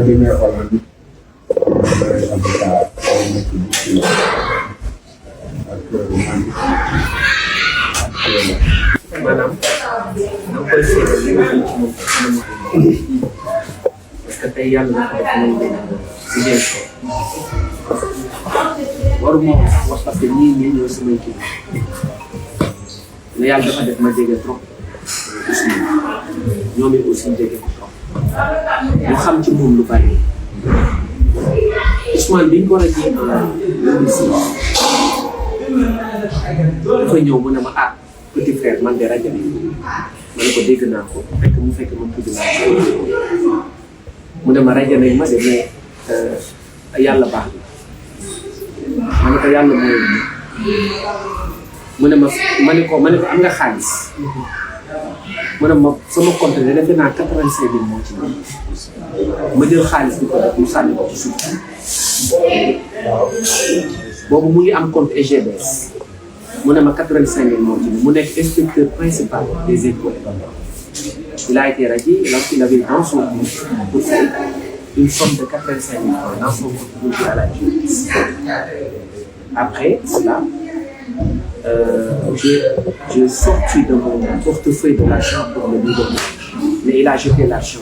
demee Hollande avocat maanaam da nga koy seetlu li nga xam ci moom parce que tey yàlla dafa def muy si bien sûr waruma wax parce que ñii ñooy samay kii mais yàlla dafa def ma jege trop Ousmane ñoom it aussi jege ko trop ñu xam ci moom lu bari Ousmane biñ ko rajee en 2006 dafa ñëw mu ne ma ah petit frère man de rajo bi ma ne ko dégg naa ko fekk ma tudd naa ko mu ne ma rajo nañ ma de mais yàlla baax na ma ne ko yàlla mooy mu ne ma ne ko am nga xaalis mu ne ma sama compte de defe naa 85 000 moo ci nekk ma jël xaalis bi ko def mu sànni ko ci suuf boobu mu ngi am compte EGBS mu ne ma 85 000 moo ci nekk mu nekk inspecteur principal des écoles. Il a été radié lorsqu'il avait dans son compte pour faire une somme de 85 000 francs dans son compte à la justice. Après cela, j'ai sorti de mon portefeuille de l'argent pour le lui donner. Mais il a jeté l'argent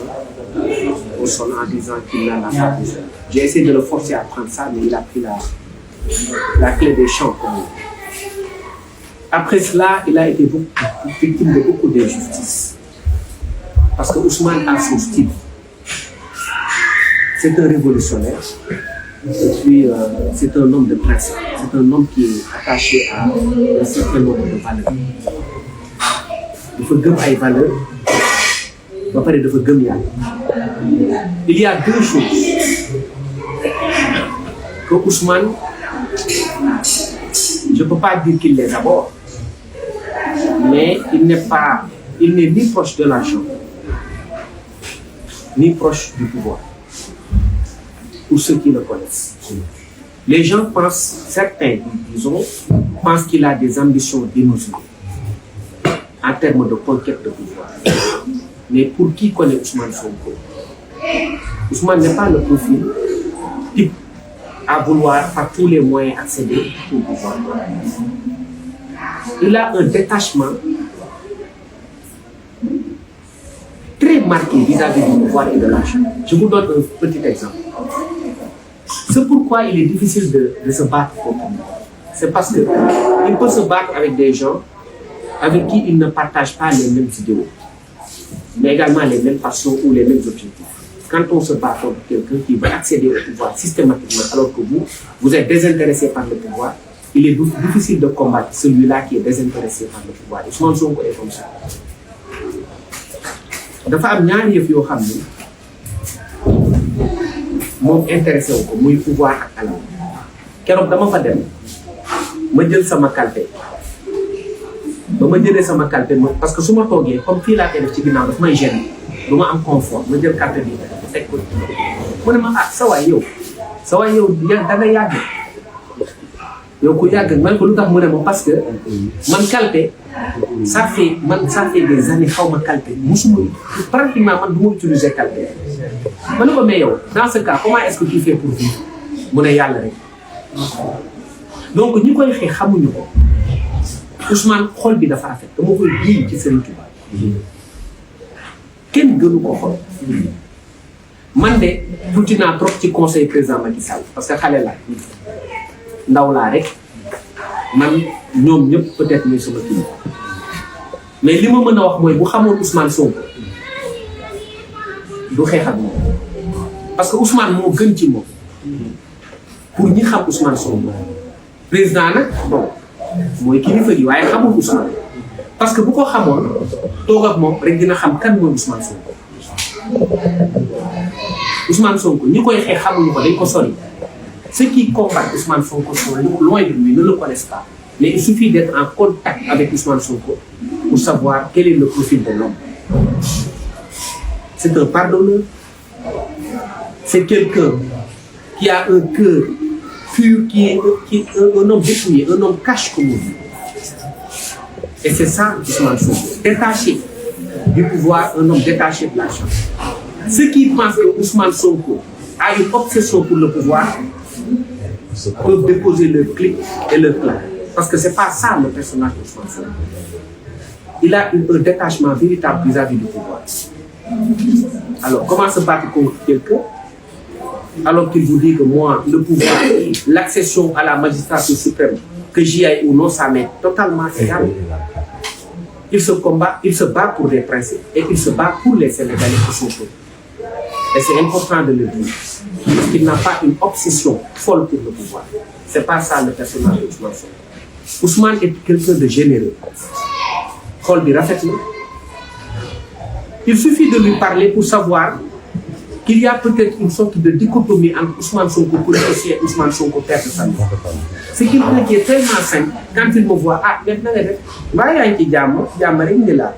au sol en disant qu'il n'en a pas besoin. J'ai essayé de le forcer à prendre ça, mais il a pris la clé des champs. Après cela, il a été victime de beaucoup d'injustices. Parce que Ousmane a son style. C'est un révolutionnaire. Et puis, c'est un homme de principe. C'est un homme qui est attaché à un certain nombre de valeurs. Il faut gagner les valeurs. Il faut gagner. Il y a deux choses que Ousmane, je ne peux pas dire qu'il les aborde, mais il n'est ni proche de l'argent, ni proche du pouvoir. Pour ceux qui le connaissent. Les gens pensent, certains, disons, pensent qu'il a des ambitions démesurées en termes de conquête de pouvoir. Mais pour qui connaît Ousmane Sonko, Ousmane n'est pas le profil type à vouloir par tous les moyens accéder au pouvoir. Il a un détachement très marqué vis-à-vis du pouvoir et de l'argent. Je vous donne un petit exemple. C'est pourquoi il est difficile de se battre contre lui. C'est parce qu'il peut se battre avec des gens avec qui il ne partage pas les mêmes idéaux, mais également les mêmes passions ou les mêmes objectifs. Quand on se bat contre quelqu'un qui veut accéder au pouvoir systématiquement, alors que vous êtes désintéressé par le pouvoir, il est difficile de combattre celui-là qui est désintéressé par le pouvoir. Ousmane Sonko est comme ça. dafa am ñaari yëf yoo xam ni moom intéressé wu ko muy pouvoir ak alal keroog dama fa dem ma jël sama kalpe ba ma jëlee sama kalpe parce que su ma toogee comme fii laa koy def ci ginnaaw daf may gêner du ma am confort ma jël kalpe bi teg ko mu ne ma ah sa waay yow da nga yàgg yow ku yàgg man ko lu tax mu ne ma parce que man kalpe ça fait des années xaw ma kalpe musuma pratiquement man du ma utiliser kalpe ma ne ko mais yow dans ce cas comment est-ce que tu fais pour vivre mu ne yàlla rek donc ñi koy xëy xamuñu ko Ousmane xol bi dafa rafet dama koy lii ci Serigne Touba kenn gënu ko xol man de tuuti naa trop ci conseil président Macky Sall parce que xale laa ndaw laa rek man ñoom ñëpp peut-être ñuy sama kii mais li ma mën a wax mooy bu xamoon Ousmane Sonko du xeex ak moom parce que Ousmane moo gën ci moom pour ñi xam Ousmane Sonko président nag bon mooy kilifa gi waaye xamul Ousmane parce que bu ko xamoon toog ak moom rek dina xam kan mooy Ousmane Sonko Ousmane Sonko ñi koy xeex xamuñu ko dañ ko sori. Ceux qui combattent Ousmane Sonko sont loin de lui, ne le connaissent pas. Mais il suffit d'être en contact avec Ousmane Sonko pour savoir quel est le profil de l'homme. C'est un pardonneur. C'est quelqu'un qui a un cœur pur, qui est un homme dépouillé, un homme cash comme lui. Et c'est ça Ousmane Sonko. Détaché du pouvoir, un homme détaché de l'argent. Ceux qui pensent que Ousmane Sonko a une obsession pour le pouvoir, peuvent déposer leur clic et leur plan. Parce que c'est pas ça le personnage d'Ousmane Sonko. Il a un détachement véritable vis-à-vis du pouvoir. Alors, comment se battre contre quelqu'un alors qu'il vous dit que moi, le pouvoir, l'accession à la magistrature suprême, que j'y aille ou non, ça m'est totalement égal. Il se combat, il se bat pour des principes et il se bat pour les Sénégalais qui sont chauds. Et c'est important de le dire. Parce qu'il n'a pas une obsession folle pour le pouvoir. C'est pas ça le personnage d'Ousmane Sonko. Ousmane est quelqu'un de généreux. Il suffit de lui parler pour savoir qu'il y a peut-être une sorte de dichotomie entre Ousmane Sonko policier et Ousmane Sonko père de famille. C'est quelqu'un qui est tellement simple, quand il me voit, ah, maintenant,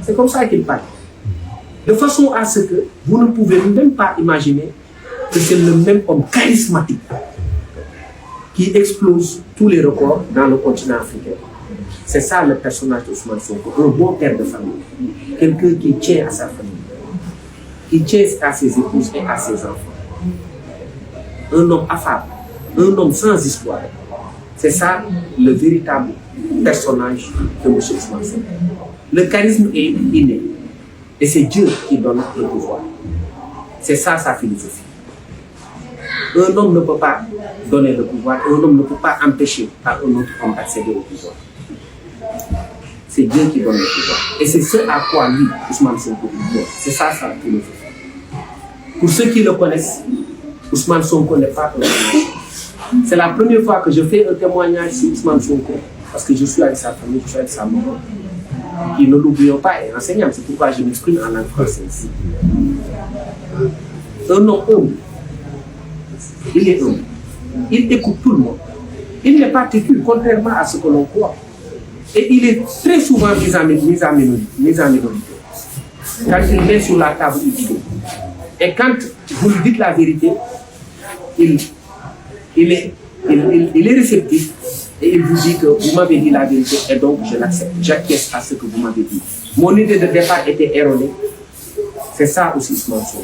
c'est comme ça qu'il parle. De façon à ce que vous ne pouvez même pas imaginer que c'est le même homme charismatique qui explose tous les records dans le continent africain. C'est ça le personnage d'Ousmane Sonko, un bon père de famille, quelqu'un qui tient à sa famille, qui tient à ses épouses et à ses enfants. Un homme affable, un homme sans histoire. C'est ça le véritable personnage de M. Ousmane Sonko. Le charisme est inné et c'est Dieu qui donne le pouvoir. C'est ça sa philosophie. Un homme ne peut pas donner le pouvoir, un homme ne peut pas empêcher à un autre homme d'accéder au pouvoir. C'est Dieu qui donne le pouvoir. Et c'est ce à quoi lui, Ousmane Sonko, c'est ça sa philosophie. Pour ceux qui le connaissent, Ousmane Sonko n'est pas un témoignage. C'est la première fois que je fais un témoignage sur Ousmane Sonko, parce que je suis avec sa famille, je suis avec sa maman. Qui ne l'oublions pas est enseignant, c'est pourquoi je m'exprime en langue française ici. Un homme humble. Il est humble. Il écoute tout le monde. Il n'est pas têtu, contrairement à ce que l'on croit. Et il est très souvent mis en minorité. Quand il met sur la table une idée. Et quand vous lui dites la vérité, il est réceptif et il vous dit que vous m'avez dit la vérité et donc je l'accepte. J'acquiesce à ce que vous m'avez dit. Mon idée de départ était erronée. C'est ça aussi Ousmane Sonko.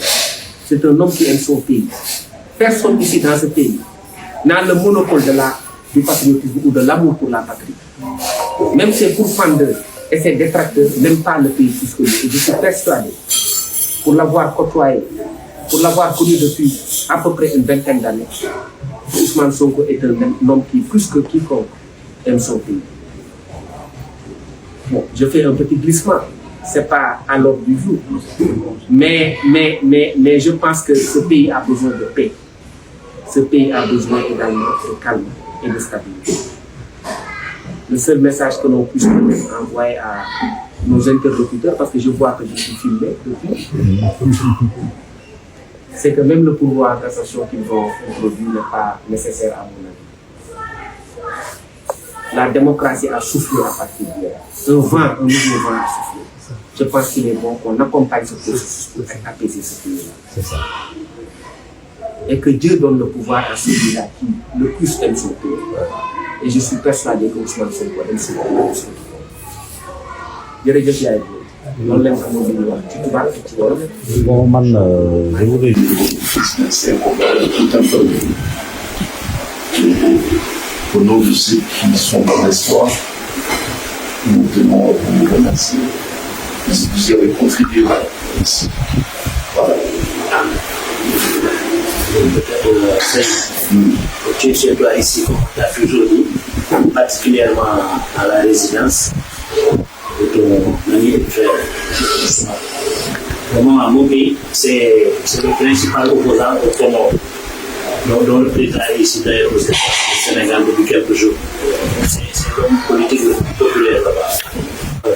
C'est un homme qui aime son pays. Personne ici dans ce pays n'a le monopole du patriotisme ou de l'amour pour la patrie. Même ses pourfendeurs et ses détracteurs n'aiment pas le pays plus que lui. Et je suis persuadé, pour l'avoir côtoyé, pour l'avoir connu depuis à peu près une vingtaine d'années, Ousmane Sonko est un homme qui, plus que quiconque, aime son pays. Bon, je fais un petit glissement. Ce n'est pas à l'ordre du jour. Mais je pense que ce pays a besoin de paix. Ce pays a besoin également de calme et de stabilité. Le seul message que l'on puisse envoyer à nos interlocuteurs, parce que je vois que je suis filmé depuis, c'est que même le pouvoir de cassation qu'ils vont introduire n'est pas nécessaire à mon avis. La démocratie a soufflé à partir d'hier. Un nouveau vent a soufflé. Je pense qu'il est bon qu'on accompagne ce processus pour apaiser ce pays-là. C'est ça. Et que Dieu donne le pouvoir à celui-là qui le plus aime son pays. Et je suis persuadé que Ousmane Sonko aime son pays. Jërëjëf yaay boobu. loolu lañ ko mën a wax ci tubaab ci wolof. Bon, man, je voudrais. C'est tout un peu. Au nom de ceux qui sont dans l'histoire, nous tenons à vous remercier. Parce que vous avez contribué ici. Voilà. Tu es chez toi ici, comme tu as toujours dit, particulièrement à la résidence de ton ami et frère. Vraiment, à mon pays, c'est le principal opposant au Comore, dont le président est ici d'ailleurs au Sénégal depuis quelques jours. C'est l'homme politique le plus populaire là-bas.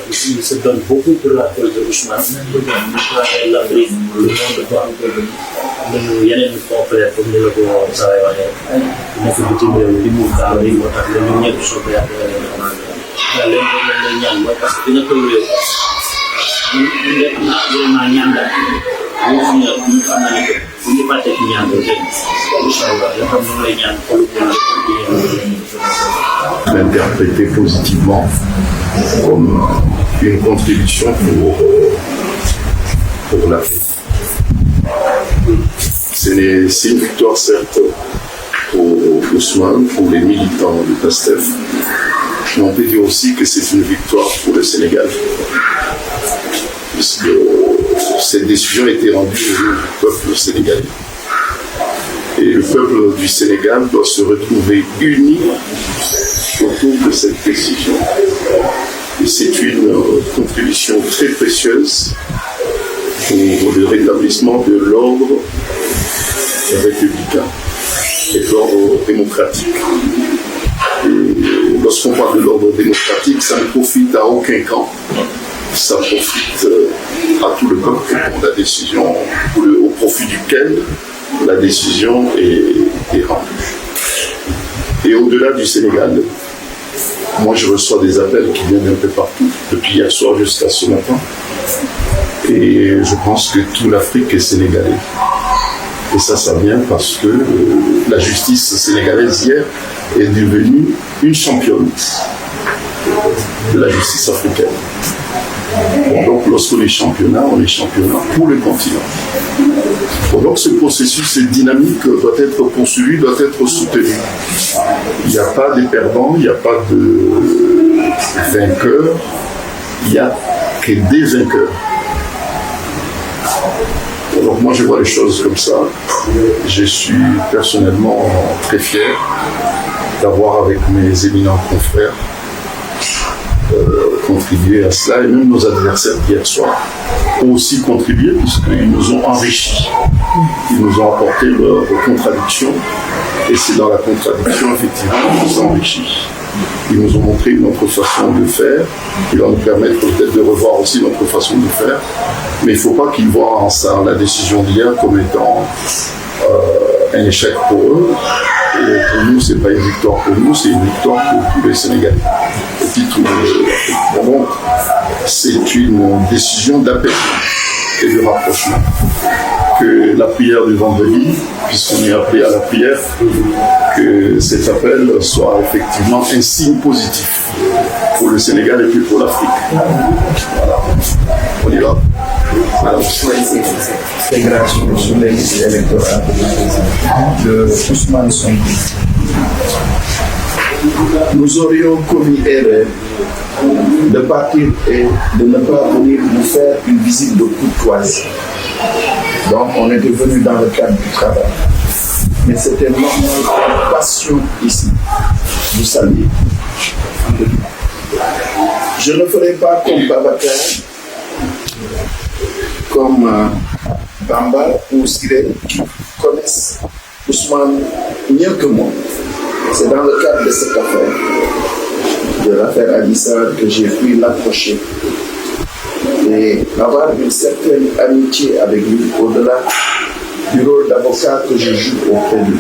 Ici, il se donne beaucoup pour la cause de Ousmane, pour l'abri, le monde de toi. Il y a des confrères comme nous le pouvons savoir. Il y a des petits li mu gaaw yi moo tax ñun ñëpp soobee ak leen ñaan mooy parce que dina toll yow ñu def vraiment ñaan daal ñu xam ne ñu xam na ne bu ñu fàtte ci ñaan boobu rek incha allah yoo xam ne lay ñaan l'interpréter positivement comme une contribution pour la paix. C'est une victoire, certes, pour Ousmane, pour les militants de PASTEF, mais on peut dire aussi que c'est une victoire pour le Sénégal. Puisque cette décision a été rendue au peuple sénégalais. Et le peuple du Sénégal doit se retrouver uni autour de cette décision. Et c'est une contribution très précieuse pour le rétablissement de l'ordre républicain et de l'ordre démocratique. Et lorsqu'on parle de l'ordre démocratique, ça ne profite à aucun camp. Ça profite à tout le peuple pour la décision, au profit duquel la décision est rendue. Et au-delà du Sénégal, moi je reçois des appels qui viennent un peu partout, depuis hier soir jusqu'à ce matin. Et je pense que toute l'Afrique est sénégalaise. Et ça vient parce que la justice sénégalaise hier est devenue une championne de la justice africaine. Donc lorsqu'on est championnat pour le continent. Donc ce processus dynamique doit être poursuivi, doit être soutenu. Il n'y a pas de perdants, il n'y a pas de vainqueurs, il n'y a que des vainqueurs. Donc moi je vois les choses comme ça. Je suis personnellement très fier d'avoir avec mes éminents confrères contribué à cela, et même nos adversaires d'hier soir ont aussi contribué puisqu'ils nous ont enrichis, ils nous ont apporté leurs contradictions, et c'est dans la contradiction effectivement qu'ils nous ont enrichis. Ils nous ont montré notre façon de faire, qui va nous permettre peut-être de revoir aussi notre façon de faire, mais il ne faut pas qu'ils voient en ça la décision d'hier comme étant un échec pour eux. Et pour nous, ce n'est pas une victoire pour nous, c'est une victoire pour tous les Sénégalais. Donc, c'est une décision d'apaisement et de rapprochement. Que la prière du vendredi, puisqu'on est appelé à la prière, que cet appel soit effectivement un signe positif pour le Sénégal et puis pour l'Afrique. Voilà. On y va. Alors, intégration sur les listes électorales de Ousmane Sonko. Nous aurions commis erreur de partir et de ne pas venir nous faire une visite de courtoisie. Donc, on était venu dans le cadre du travail. Mais c'était notre passion ici. Vous saluez. Je ne ferai pas comme Babacar, comme Bamba ou Siré qui connaissent Ousmane mieux que moi. C'est dans le cadre de cette affaire, de l'affaire Adissar, que j'ai pu l'approcher et avoir une certaine amitié avec lui au-delà du rôle d'avocat que je joue auprès de lui.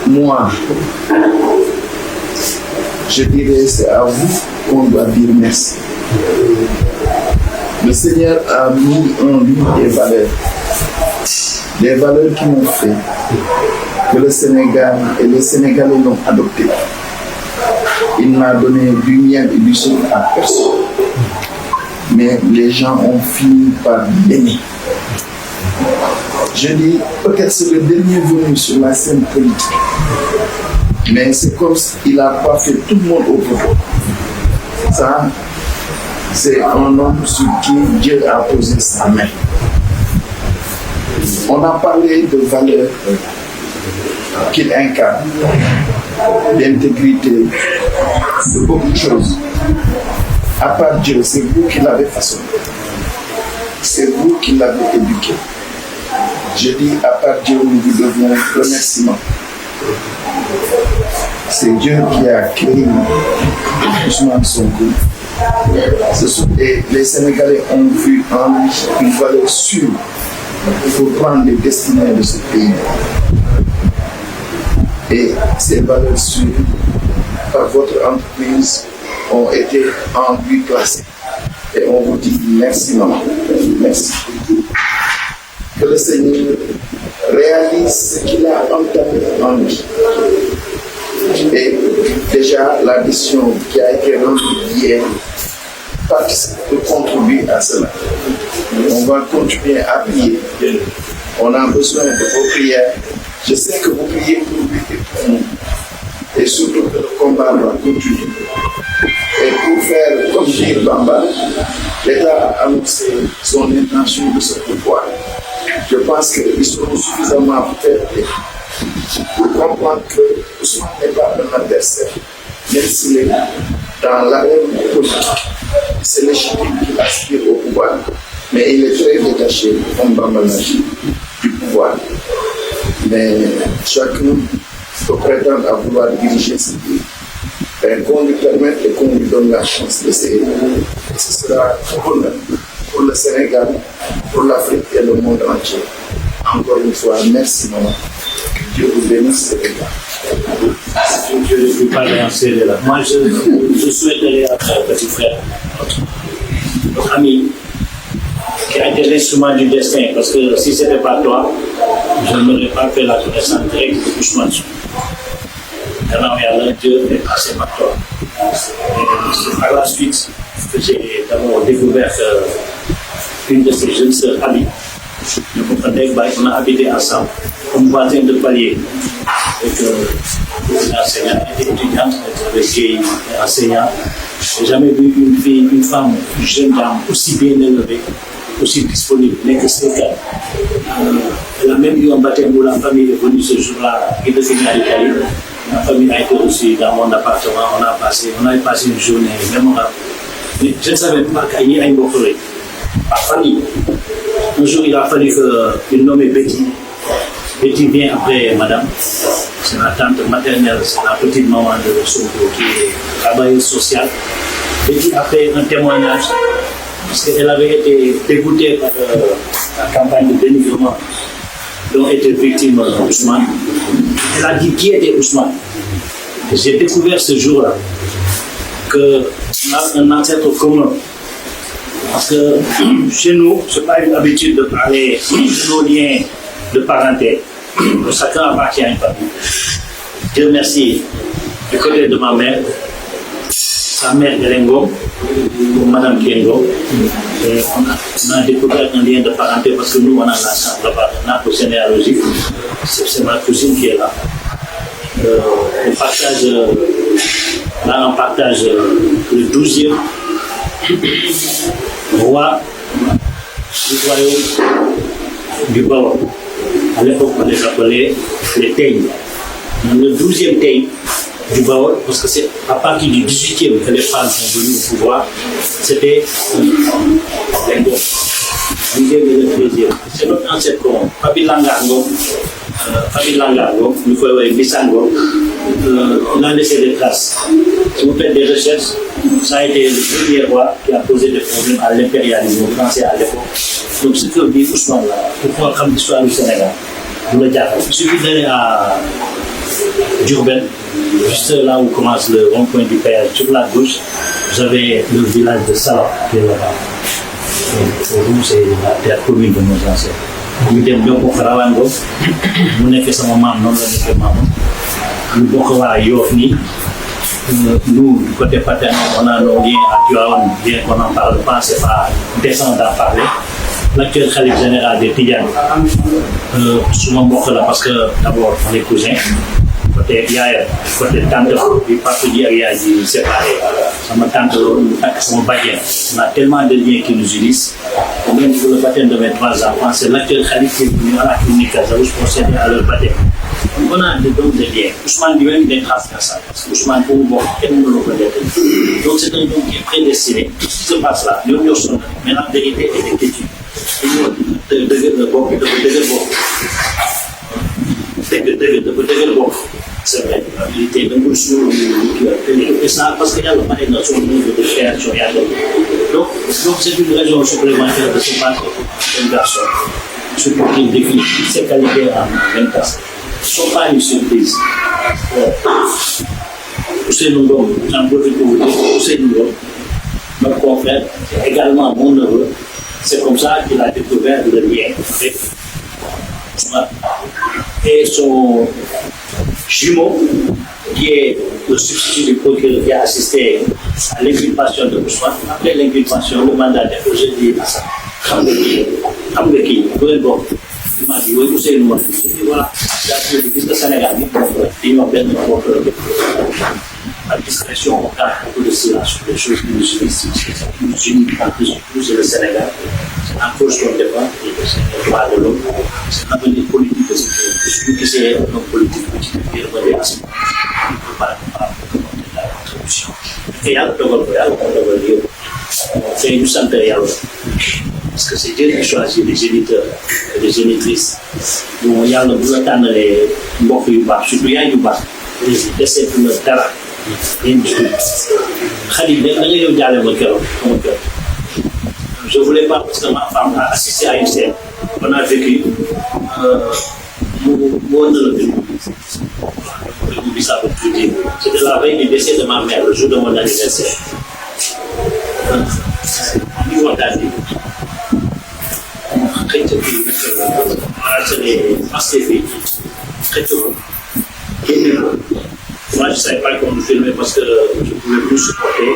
Moi, je dirais c'est à vous qu'on doit dire merci. Le Seigneur a mis en lui des valeurs qui m'ont fait que le Sénégal et les Sénégalais l'ont adopté. Il n'a donné du mien et du sien à personne. Mais les gens ont fini par l'aimer. Je dis, peut-être c'est le dernier venu sur la scène politique. Mais c'est comme s'il n'a pas fait tout le monde au pouvoir. Ça, c'est un homme sur qui Dieu a posé sa main. On a parlé de valeurs qu'il incarne, d'intégrité, de beaucoup de choses. À part Dieu, c'est vous qui l'avez façonné. C'est vous qui l'avez éduqué. Je dis, à part Dieu, nous vous devons remerciement. C'est Dieu qui a créé Ousmane Sonko. Et les Sénégalais ont vu en lui une valeur sûre pour prendre les destinées de ce pays. Et ces valeurs sûres, par votre entreprise, ont été en lui placées. Et on vous dit merci, maman. Merci. Que le Seigneur réalise ce qu'il a entamé en lui. Et déjà, la décision qui a été rendue hier participe de contribuer à cela. On va continuer à prier. On a besoin de vos prières. Je sais que vous priez pour lui et pour nous. Et surtout que le combat va continuer. Et pour faire comme dit Bamba, l'État a annoncé son intention de se pouvoir. Je pense qu'ils seront suffisamment préparés pour comprendre que Ousmane n'est pas un adversaire, même s'il est dans l'arène politique. C'est légitime qu'il aspire au pouvoir, mais il est très détaché, comme Bamba l'a dit, du pouvoir. Mais chacun peut prétendre à vouloir diriger ce pays. Qu'on lui permette et qu'on lui donne la chance d'essayer. Ce sera pour le Sénégal, pour l'Afrique et le monde entier. Encore une fois, merci maman. Que Dieu vous bénisse. Je ne peux pas lancer là. Moi, je souhaiterais à mon petit frère, notre ami, qui a été l'instrument du destin, parce que si ce n'était pas toi, je n'aurais pas fait la connaissance directe de Ousmane. Alors, Dieu est passé par toi. C'est par la suite que j'ai d'abord découvert une de ces jeunes sœurs, Ali. Nous comprenons qu'on a habité ensemble, comme voisins de palier. Et que les enseignants étaient étudiants, avec les enseignants. Je n'ai jamais vu une fille, une femme, une jeune dame aussi bien élevée, aussi disponible, mais que c'est le cas. Elle a même eu un baptême où la famille est venue ce jour-là, qui était venue à l'Italie. Ma famille a été aussi dans mon appartement, on avait passé une journée mémorable. Mais je ne savais pas qu'il y a une boucle. Ma famille. Un jour, il a fallu qu'il nomme Betty. Betty vient après madame. C'est la tante maternelle, c'est la petite maman de Sonko qui est travailleuse sociale. Betty a fait un témoignage parce qu'elle avait été dégoûtée par la campagne de dénigrement dont était victime Ousmane. Elle a dit qui était Ousmane. J'ai découvert ce jour-là qu'on a un ancêtre commun. Parce que chez nous, ce n'est pas une habitude de parler de nos liens de parenté. Chacun appartient à une famille. Dieu merci, du côté de ma mère, sa mère Elengo, ou Madame Kiengo, on a découvert un lien de parenté parce que nous, on a la chance d'avoir un arbre généalogique. C'est ma cousine qui est là. On partage le 12e roi du royaume du Baol. À l'époque, on les appelait les Teignes. Le 12e Teigne du Baol, parce que c'est à partir du 18e que les femmes sont venues au pouvoir, c'était les Ngom. Le 13e. C'est notre ancêtre commun. Fabi Langargo, nous faisons Bissango, on a laissé des traces. Si vous faites des recherches, ça a été le premier roi qui a posé des problèmes à l'impérialisme français à l'époque. Donc ce que dit Ousmane là, pour pouvoir comme l'histoire du Sénégal, vous le dites. Il suffit d'aller à Diourbel, juste là où commence le rond-point du péage, sur la gauche, vous avez le village de Salah qui est là-bas. Pour nous, c'est la terre commune de nos ancêtres. Nous sommes beaucoup de Rawango, nous sommes fait maman, non, nous sommes maman. Nous sommes à Yofni. Nous, du côté paternel, on a nos liens à Tuaon, bien qu'on n'en parle pas, c'est pas décent d'en parler. L'actuel khalife général de Tidjane, souvent beaucoup là parce que d'abord on est cousins. Côté Yaya, côté tante, puis partout Yaya dit séparé. Ça me tente mon baptême. On a tellement de liens qui nous unissent. Même pour le baptême de mes 3 enfants, c'est l'actuel khalife qui est venu à la clinique Kazaouche pour procéder à leur baptême. On a donc des liens. Ousmane lui-même il est trace dans ça. Parce que Ousmane pour bon, donc c'est un don qui est prédestiné. Tout ce qui se passe là, nous sommes mais la vérité est têtue. C'est vrai, la vérité de nous et ça parce qu'il y a le palais de notre niveau de création. Donc c'est une raison supplémentaire de se battre contre une personne. Surtout qu'il définit ses qualités en 24. Ce ne sont pas une surprise. Ousseynou Ngom, j'en profite pour vous dire, Ousseynou Ngom, notre confrère, également mon neveu, c'est comme ça qu'il a découvert le lien avec Ousmane. Et son jumeau, qui est le substitut du procureur qui a assisté à l'inculpation de Ousmane, après l'inculpation, le mandat déposé dit à ça. xam nga kii bu leen bokk image yi yooyu Ousseynou Mor voilà daa gis nga Sénégal bi dañuy wax benn bopp la discrétion on garde beaucoup de silence sur les choses qui nous unissent en plus le Sénégal c'est en cause qu'on débat c'est le droit de l'homme c'est l'avenir politique de ce pays suñu gisee un politique bu ci biir ba léegi si pas la contribution te yàlla dogal ko yàlla ko dogal yëpp c'est ñu sant yàlla parce que c'est Dieu qui choisit les géniteurs et les génitrices bon yàlla bu la tànnalee mbokk yu baax surtout yaay yu baax deseetu la dara yéen xarit da nga ñëw jaale ma keroog sama kër je voulais pas parce que ma femme a assisté à une scène on a vécu mu woon na la bi ça veut tout dire c'était la veille du décès de ma mère le jour de mon anniversaire ñu waxtaan bi xëcc bi moi je savais pas qu'on nous filmait parce que je pouvais plus supporter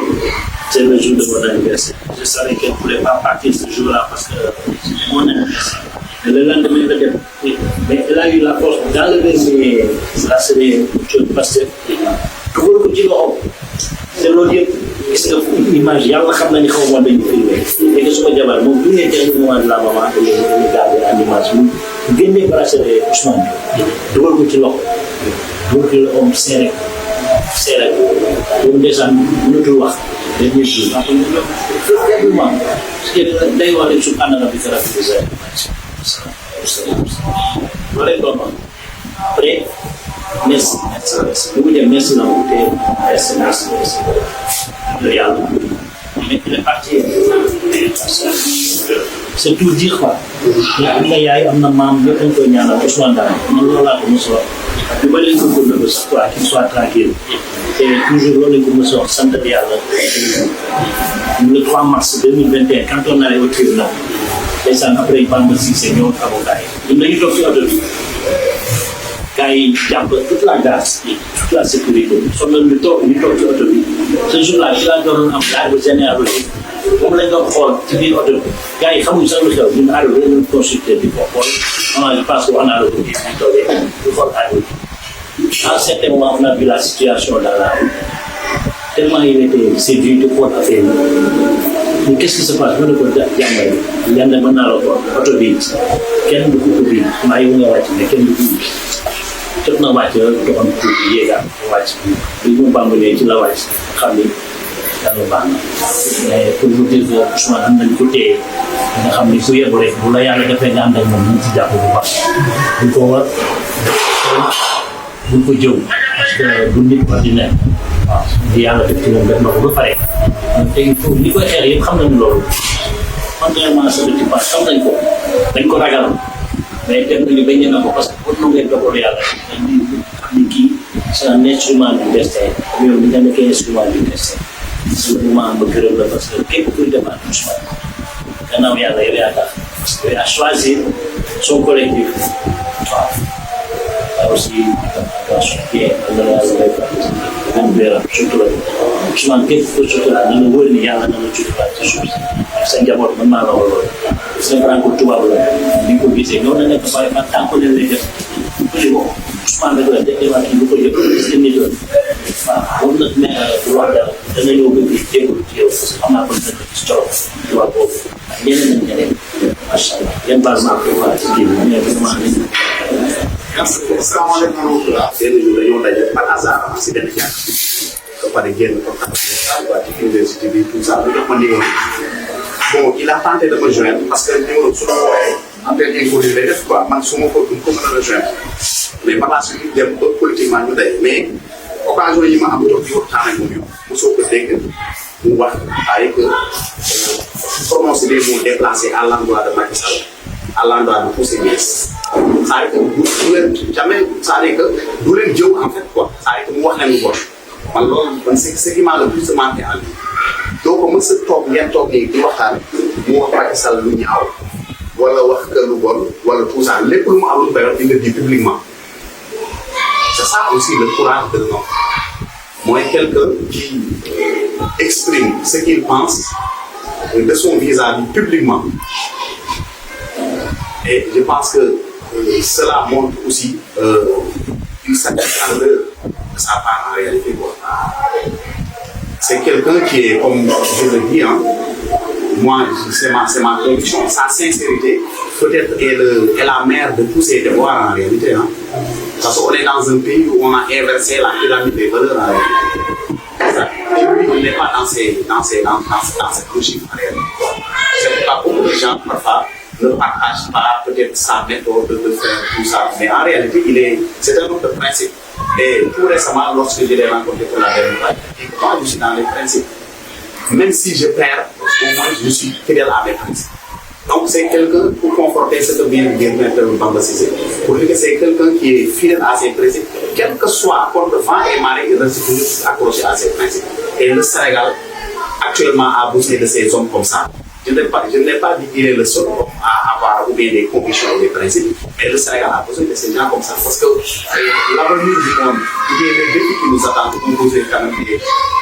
c'est le jour de mon anniversaire je savais qu'elle ne voulait pas partir ce jour-là parce que c'était mon anniversaire mais le lendemain mais elle a eu la force d'enlever la série parce que dugal ko ci loxo te loolu yëpp gis nga image yàlla xam na ni xaw ma dañu filmé léegi su ko jabar moom bu ñu nee moment de la maman dañuy garder en image mu génnee bracelet Ousmane bi dugal ko ci loxo dugal ko om seere boobu ndeysaan mënatul wax dañuy ji parce que day wax rek subhanallah bi kara bi loolu rek doon après merci bu mu dem merci na mu te merci de yàlla mais il est parti c'est tout dire quoi am na yaay am na maam ñëpp dañ koy ñaanal Ousmane Dara man loolu laa ko mos a wax ñu bëri ko ko nëbb sax quoi qu'il soit tranquille et toujours loolu lañ ko mos a wax sant yàlla le 3 mars 2021 quand on allait au tribunal ndeysaan après Bamba Cissé ñëw avocat yi ñun dañu toog ci oto bi gars yi jàpp toute la grâce toute la sécurité sonal ñu toog ci oto bi ce jour-là ci laa doon am laaj bu général moom lañ doon xool ci biir oto bi gars yi xamuñ sax lu xew ñun arrivé dañu consulté di ko xool je pense que wax naa la ko gis ñu toogee ñu xool arrivé à un certain moment on a vu la situation dans la rue tellement il était séduit de xool affaire yi mais qu'est-ce qui se passe mën na ko jàngale yàlla mën naa la ko oto bi kenn du ko ubbi maa ngi nga wàcc mais kenn du ko ubbi jot na wàcc doxam tuuti yéegaat wàcc bi mu bàmbalee ci la wàcc xam ni yàlla baax na mais pour vous dire que Ousmane am nañ ko téye nga xam ni ku yebu rek bu la yàlla defee nga ànd ak moom ñu ci jàpp bu baax buñ ko war buñ ko jëw parce que du nit ordinaire waaw di yàlla def ci moom def na ko ba pare te il faut ñi koy xeex yëpp xam nañu loolu contrairement à ce que tu penses xam nañ ko dañ ko ragal mais dem nañu ba ñeme ko parce que pour nu ngeen dogalu yàlla xam ni kii c'est un instrument du destin yow ni nga nekkee instrument du destin c'est le moment ba gërëm la parce que képp kuy débat Ousmane gannaaw yàlla yow yaa tax parce que à choisir son collectif waaw aussi soutien na la yàlla surtout la Ousmane képp ku surtout la na la wóor ni yàlla na la jubluwaat ci suuf si sa njaboot mën naa la war loolu c'est vrai que tubaab la ni ko gisee ñoo na nekk pare man tant que leen lay def ku ci bokk Ousmane rek la déggee lu ko yëg parce que nit la waaw moom nag ne droit dara dana ñëw ba bi jéegul ci yow parce que xam naa ko dëkk ci coro droit boobu ak ñeneen ak ñeneen macha allah yan baal maa ko waa ci kii bi mais vraiment salaamaaleykum benn jour dañoo daje par hasard si benn jàkk ba pare génn comme waa ci université bi tout ça bu jox ma numéro bon il a tenté de me joindre parce que numéro su ma wooyee antenne inconnu lay def quoi man su ma ko duñ ko mën a rejoindre mais par la suite dem ba politiquement ñu daje mais occasion yi ma am toog di waxtaan ak moom yow mosoo ko dégg mu wax ay que prononcer des mots déplacés à l'endroit de Macky Sall à l'endroit de Poussé Niass c'est-à-dire que du leen jamais c'est-à-dire que du leen jëw en fait quoi c'est-à-dire que mu wax leen lu bon man loolu man c'est ce qui m'a le plus marqué en lui doo ko mës a toog ngeen toog nii di waxtaan mu wax Macky Sall lu ñaaw wala wax que lu bon wala tout ça lépp lu mu am lu bëri di nga di publiquement c'est ça aussi le courage de l'homme mooy quelqu'un qui exprime ce qu'il pense de son vis-à-vis publiquement Et je pense que cela montre aussi une certaine grandeur de sa part en réalité. C'est quelqu'un qui est, comme je le dis, hein, moi, c'est ma conviction, sa sincérité, peut-être est la mère de tous ces devoirs en réalité. Hein. Parce qu'on est dans un pays où on a inversé la pyramide des valeurs en réalité. Et lui, il n'est pas dans cette logique en réalité. C'est pourquoi beaucoup de gens, parfois, ne partagent pas peut-être sa méthode de faire tout ça. Mais en réalité, c'est un autre principe. Et tout récemment, lorsque je l'ai rencontré pour la dernière fois, moi, je suis dans les principes. Même si je perds, au moins je suis fidèle à mes principes. Donc c'est quelqu'un, pour conforter ce que vient de dire Maître Bamba Cissé, pour dire que c'est quelqu'un qui est fidèle à ses principes, quel que soit contre vent et marée, il reste toujours accroché à ses principes. Et le Sénégal, actuellement, a besoin de ces hommes comme ça. Je ne l'ai pas dit qu'il est le seul à avoir ou bien des convictions ou des principes, mais le Sénégal a besoin de ces gens comme ça, parce que l'avenir du monde, ou bien les défis qui nous attendent, ont besoin quand même des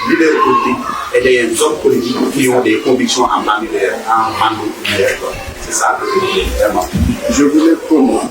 leaders politiques et des hommes politiques qui ont des convictions en bande nucléaire. C'est ça que je voulais vraiment. Je voulais promouvoir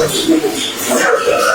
Thank you.